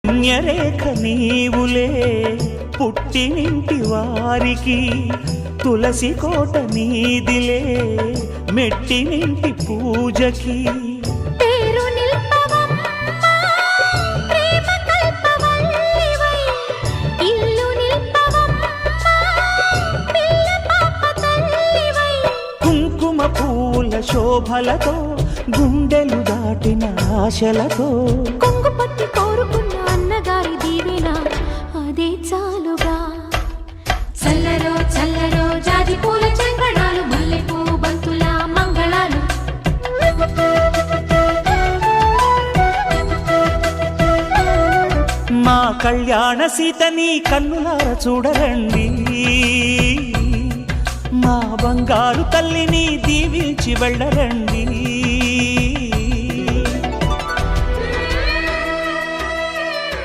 పుణ్యరేఖ నీవులే పుట్టినింటి వారికి, తులసి కోట నీదిలే మెట్టినింటి పూజకి. కుంకుమ పూల శోభలతో గుండెలు దాటిన ఆశలతో, కొంగు పట్టి కోరుకున్న అన్నగారి దీవెన అదే చాలుగా. చల్లరో చల్లరో జాజి పూల చంగడాలు, మల్లెపూ బంతుల మంగళాలు. మా కళ్యాణ సీతని కన్నులార చూడరండి, మా బంగారు తల్లిని దీవించి వెళ్ళరండి.